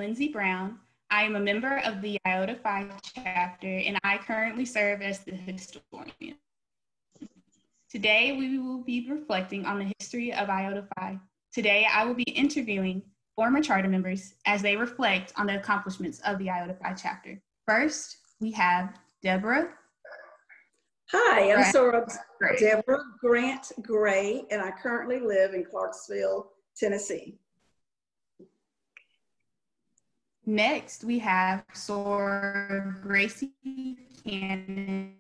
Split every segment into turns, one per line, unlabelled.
Lindsay Brown. I am a member of the Iota Phi chapter, and I currently serve as the historian. Today, we will be reflecting on the history of Iota Phi. Today, I will be interviewing former charter members as they reflect on the accomplishments of the Iota Phi chapter. First, we have Deborah.
Hi, I'm Deborah Grant Gray, and I currently live in Clarksville, Tennessee.
Next, we have Sora Gracie Cannon.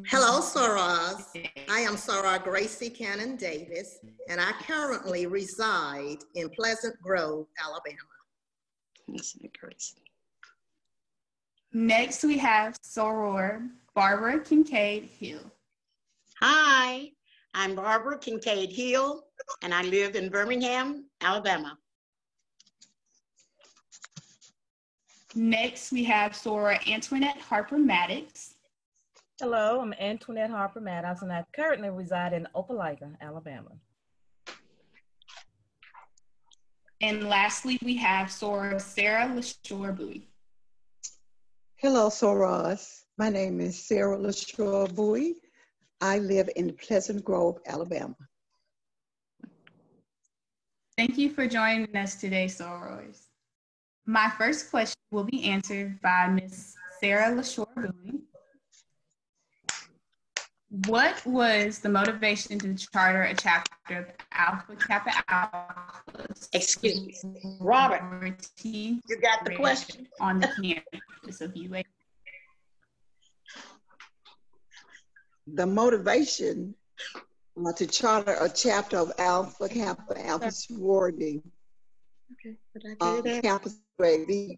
Hello, Soras. I am Sora Gracie Cannon Davis, and I currently reside in Pleasant Grove, Alabama.
Next, we have Soror Barbara Kincaid Hill.
Hi, I'm Barbara Kincaid Hill, and I live in Birmingham, Alabama.
Next, we have Sora Antoinette Harper Maddox.
Hello, I'm Antoinette Harper Maddox, and I currently reside in Opelika, Alabama.
And lastly, we have Sora Sarah LaShore Bowie.
Hello, Soras. My name is Sarah LaShore Bowie. I live in Pleasant Grove, Alabama.
Thank you for joining us today, Sorors. My first question will be answered by Ms. Sarah LaShore Bowie. What was the motivation to charter a chapter of Alpha Kappa Alpha?
Excuse me, Robert, you got the question?
On the campus of UA.
The motivation to charter a chapter of Alpha Kappa Alpha sorority on campus UAB,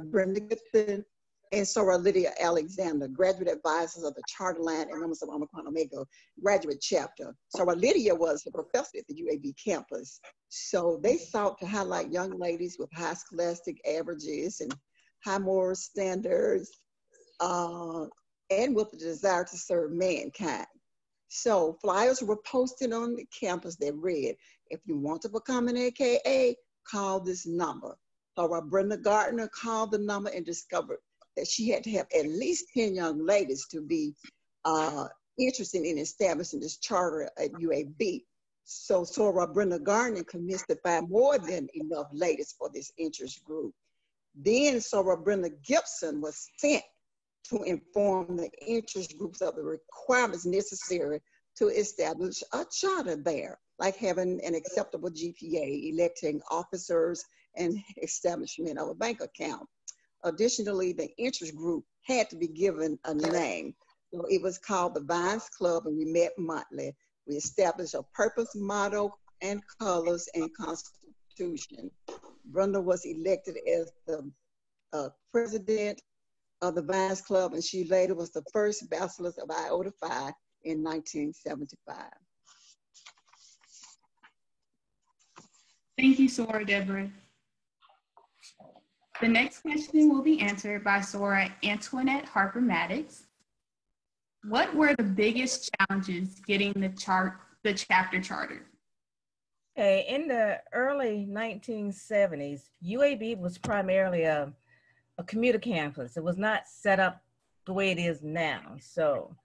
Brenda Gibson and Sora Lydia Alexander, graduate advisors of the Charter Line and members of Omicron Omega graduate chapter. Sora Lydia was a professor at the UAB campus. So they sought to highlight young ladies with high scholastic averages and high moral standards, and with the desire to serve mankind. So flyers were posted on the campus that read, if you want to become an AKA, call this number. So Brenda Gardner called the number and discovered that she had to have at least 10 young ladies to be interested in establishing this charter at UAB. So Sora Brenda Gardner convinced to find more than enough ladies for this interest group. Then Sora Brenda Gibson was sent to inform the interest groups of the requirements necessary to establish a charter there, like having an acceptable GPA, electing officers, and establishment of a bank account. Additionally, the interest group had to be given a name. So it was called the Vines Club, and we met monthly. We established a purpose, motto, and colors and constitution. Brenda was elected as the president of the Vines Club, and she later was the first bachelor of Iota Phi in 1975.
Thank you, Sora Deborah. The next question will be answered by Sora Antoinette Harper Maddox. What were the biggest challenges getting the chapter chartered?
Okay, in the early 1970s, UAB was primarily a commuter campus. It was not set up the way it is now. So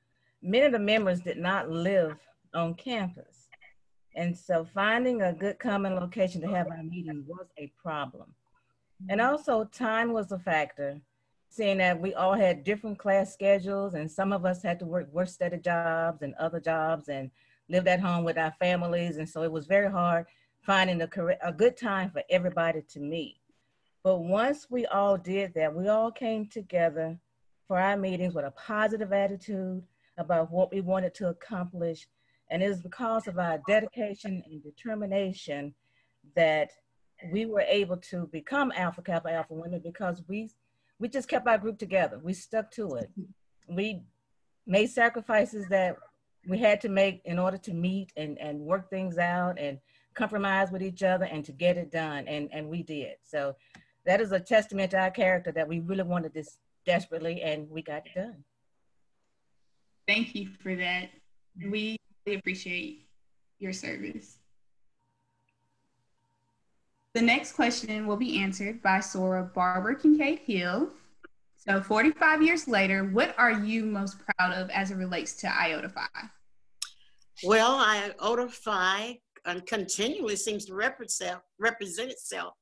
many of the members did not live on campus. And so finding a good common location to have our meeting was a problem. And also time was a factor, seeing that we all had different class schedules and some of us had to work study jobs and other jobs and lived at home with our families. And so it was very hard finding a good time for everybody to meet. But once we all did that, we all came together for our meetings with a positive attitude about what we wanted to accomplish. And it was because of our dedication and determination that we were able to become Alpha Kappa Alpha women, because we just kept our group together. We stuck to it. We made sacrifices that we had to make in order to meet and work things out and compromise with each other and to get it done. And we did. So that is a testament to our character that we really wanted this desperately, and we got it done.
Thank you for that. We really appreciate your service. The next question will be answered by Sora Barbara Kincaid Hill. So 45 years later, what are you most proud of as it relates to Iota Phi?
Well, Iota Phi continually seems to represent itself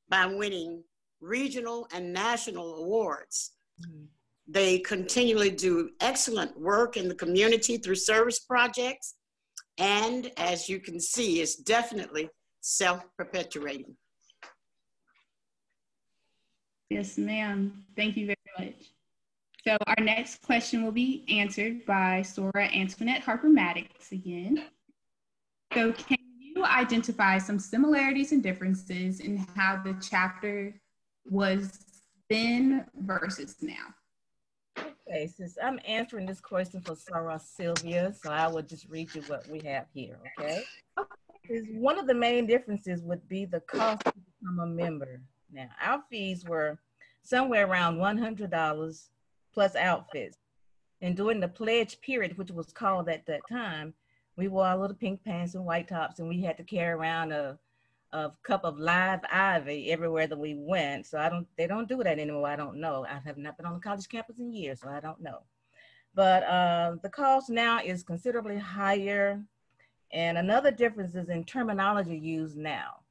by winning regional and national awards. Mm-hmm. They continually do excellent work in the community through service projects. And as you can see, it's definitely self-perpetuating.
Yes, ma'am. Thank you very much. So our next question will be answered by Sora Antoinette Harper Maddox again. So can you identify some similarities and differences in how the chapter was then versus now?
Okay, since I'm answering this question for Sarah Sylvia, so I will just read you what we have here, okay? One of the main differences would be the cost to become a member. Now, our fees were somewhere around $100 plus outfits. And during the pledge period, which was called at that time, we wore our little pink pants and white tops, and we had to carry around a cup of live ivy everywhere that we went. So they don't do that anymore. I don't know. I have not been on the college campus in years, so I don't know. But the cost now is considerably higher. And another difference is in terminology used now.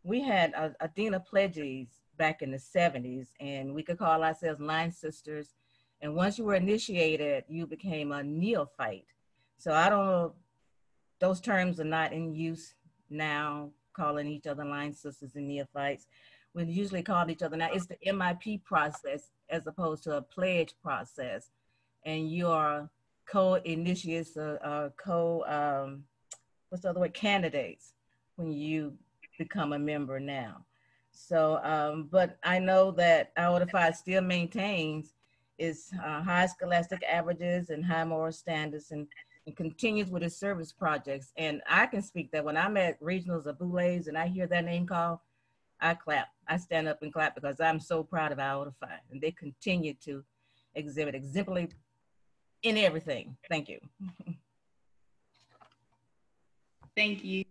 We had a Dean of Pledges back in the 70s, and we could call ourselves line sisters. And once you were initiated, you became a neophyte. So I don't know, those terms are not in use now, calling each other line sisters and neophytes. We usually call each other now, it's the MIP process as opposed to a pledge process. And you are co-initiates or what's the other word, candidates when you become a member now. So, but I know that Iota Phi still maintains its high scholastic averages and high moral standards and continues with its service projects. And I can speak that when I'm at regionals or boulets and I hear that name called, I clap. I stand up and clap because I'm so proud of Iota Phi, and they continue to exhibit exemplary in everything. Thank you.
Thank you.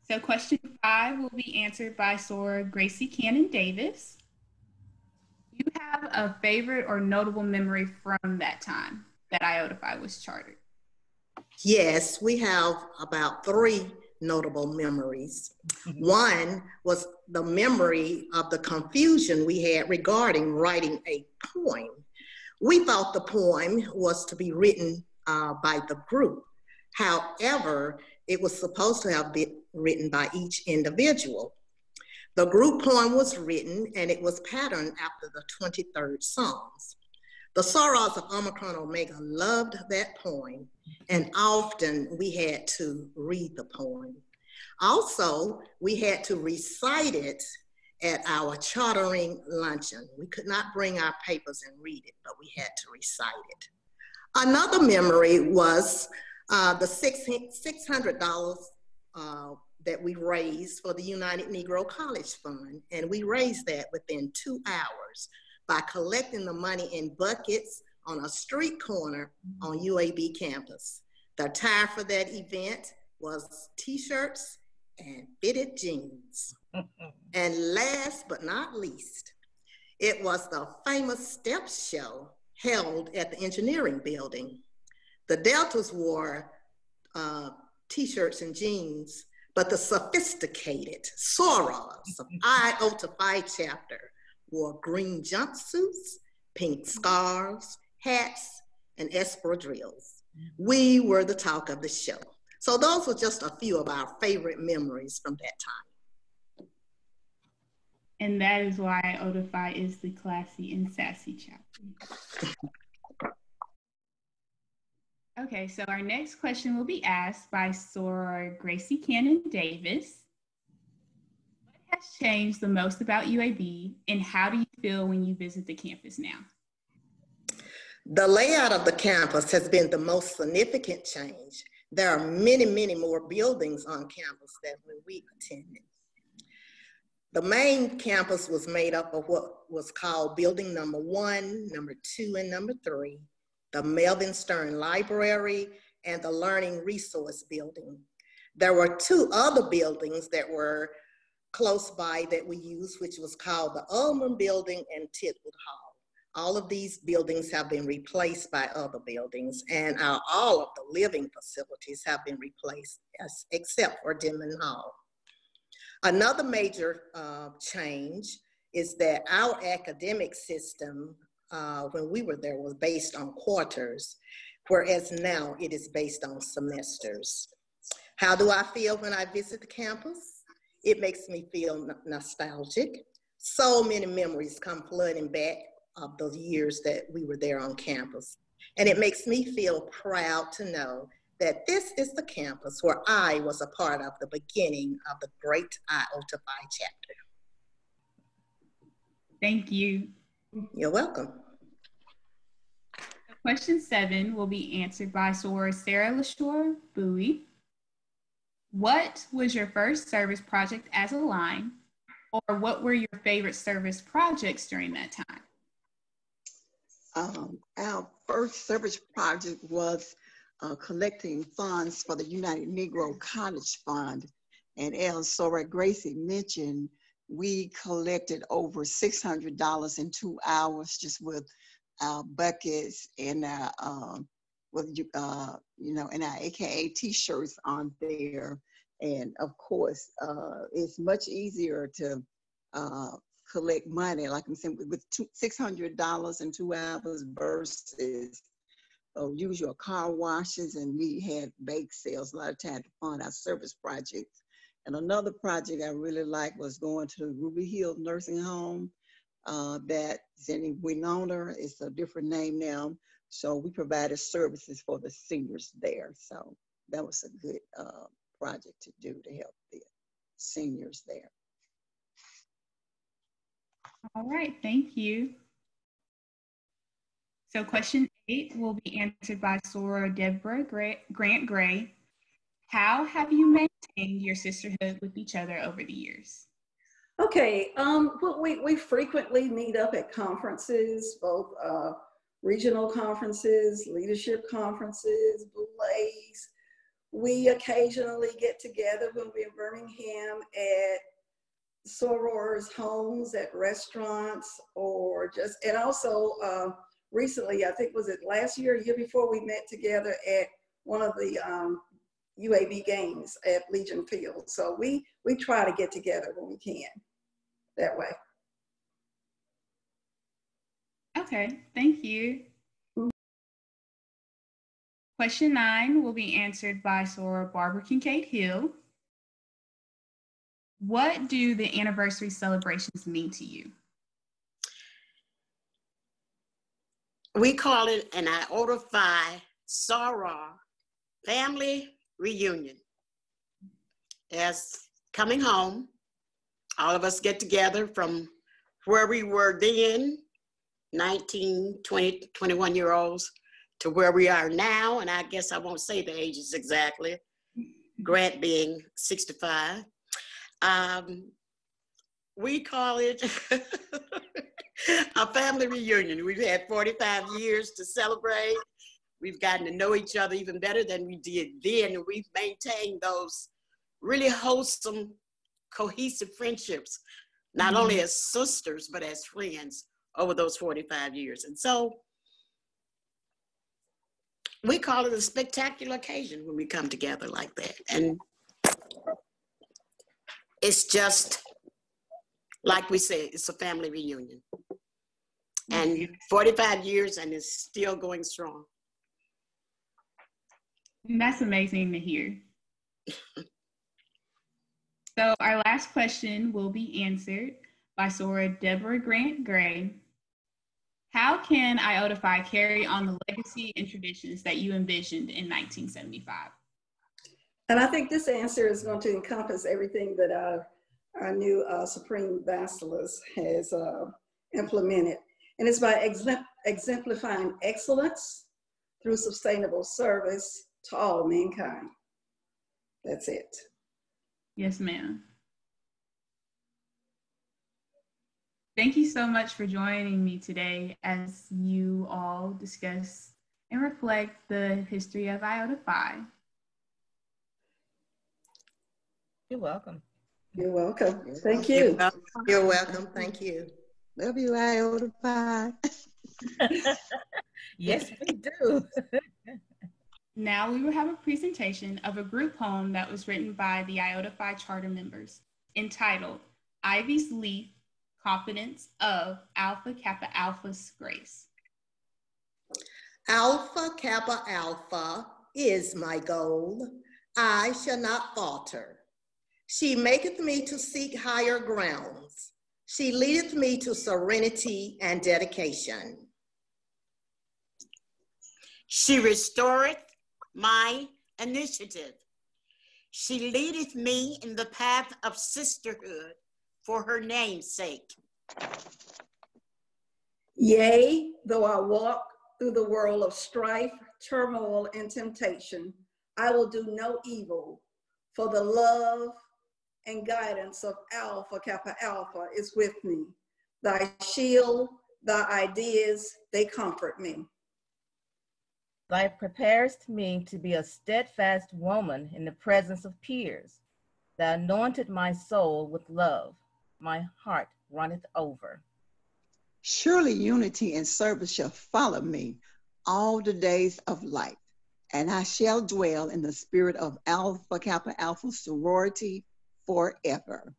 So question 5 will be answered by Sora Gracie Cannon Davis. Do you have a favorite or notable memory from that time that Iota Phi was chartered?
Yes, we have about 3 notable memories. One was the memory of the confusion we had regarding writing a poem. We thought the poem was to be written by the group. However, it was supposed to have been written by each individual. The group poem was written and it was patterned after the 23rd Psalms. The Sorors of Omicron Omega loved that poem, and often we had to read the poem. Also, we had to recite it at our chartering luncheon. We could not bring our papers and read it, but we had to recite it. Another memory was the $600 that we raised for the United Negro College Fund, and we raised that within 2 hours by collecting the money in buckets on a street corner on UAB campus. The attire for that event was t-shirts and fitted jeans. And last but not least, it was the famous step show held at the engineering building. The Deltas wore t-shirts and jeans, but the sophisticated Sorors of Iota Phi chapter wore green jumpsuits, pink scarves, hats, and espadrilles. We were the talk of the show. So those were just a few of our favorite memories from that time.
And that is why Iota Phi is the classy and sassy chapter. Okay, so our next question will be asked by Soror Gracie Cannon Davis. What has changed the most about UAB, and how do you feel when you visit the campus now?
The layout of the campus has been the most significant change. There are many, many more buildings on campus than when we attended. The main campus was made up of what was called building number 1, number 2, and number 3, the Melvin Stern Library, and the Learning Resource Building. There were 2 other buildings that were close by that we used, which was called the Ullman Building and Titwood Hall. All of these buildings have been replaced by other buildings, and all of the living facilities have been replaced, except for Denman Hall. Another major change is that our academic system, when we were there, was based on quarters, whereas now it is based on semesters. How do I feel when I visit the campus? It makes me feel nostalgic. So many memories come flooding back of those years that we were there on campus. And it makes me feel proud to know that this is the campus where I was a part of the beginning of the great Iota Phi chapter.
Thank you.
You're welcome.
Question 7 will be answered by Soror Sarah LaShore Bowie. What was your first service project as a line, or what were your favorite service projects during that time?
Our first service project was collecting funds for the United Negro College Fund. And as Soror Gracie mentioned, we collected over $600 in 2 hours just with our buckets and our, and our AKA t-shirts on there. And of course, it's much easier to collect money, like I'm saying, with $600 in 2 hours versus usual car washes, and we had bake sales a lot of times to fund our service projects. And another project I really liked was going to the Ruby Hill Nursing Home that's in Winona. It's a different name now. So we provided services for the seniors there. So that was a good project to do to help the seniors there.
All right, thank you. So question 8 will be answered by Soror Deborah Grant Gray. How have you maintained your sisterhood with each other over the years?
Okay, well, we frequently meet up at conferences, both regional conferences, leadership conferences, Blaze. We occasionally get together when we're in Birmingham at sorors' homes, at restaurants, or just, and also recently, I think was it last year, year before, we met together at one of the UAB games at Legion Field. So we try to get together when we can, that way.
Okay, thank you. Question 9 will be answered by Soror Barbara Kincaid Hill. What do the anniversary celebrations mean to you?
We call it an Iota Phi Soror family reunion. As coming home, all of us get together from where we were then, 19, 20, 21-year-olds, to where we are now. And I guess I won't say the ages exactly, Grant being 65. We call it a family reunion. We've had 45 years to celebrate. We've gotten to know each other even better than we did then. And we've maintained those really wholesome, cohesive friendships, not only as sisters, but as friends over those 45 years. And so we call it a spectacular occasion when we come together like that. And it's just, like we said, it's a family reunion. And 45 years and it's still going strong.
That's amazing to hear. So our last question will be answered by Soror Deborah Grant Gray. How can Iota Phi carry on the legacy and traditions that you envisioned in 1975?
And I think this answer is going to encompass everything that our new Supreme Bacillus has implemented. And it's by exemplifying excellence through sustainable service to all mankind. That's it.
Yes, ma'am. Thank you so much for joining me today as you all discuss and reflect the history of Iota Phi.
You're welcome.
You're welcome. Thank you.
You're welcome. Thank you.
Love you, Iota Phi.
Yes, we do.
Now we will have a presentation of a group poem that was written by the Iota Phi Charter members entitled Ivy's Leaf, Confidence of Alpha Kappa Alpha's Grace.
Alpha Kappa Alpha is my goal. I shall not falter. She maketh me to seek higher grounds. She leadeth me to serenity and dedication.
She restoreth my initiative. She leadeth me in the path of sisterhood for her name's sake.
Yea, though I walk through the world of strife, turmoil, and temptation, I will do no evil, for the love and guidance of Alpha Kappa Alpha is with me. Thy shield, thy ideas, they comfort me.
Thou preparest me to be a steadfast woman in the presence of peers. Thou anointed my soul with love. My heart runneth over.
Surely unity and service shall follow me all the days of life, and I shall dwell in the spirit of Alpha Kappa Alpha sorority forever.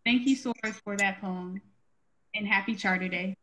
Thank you, Source, for that poem, and happy Charter Day.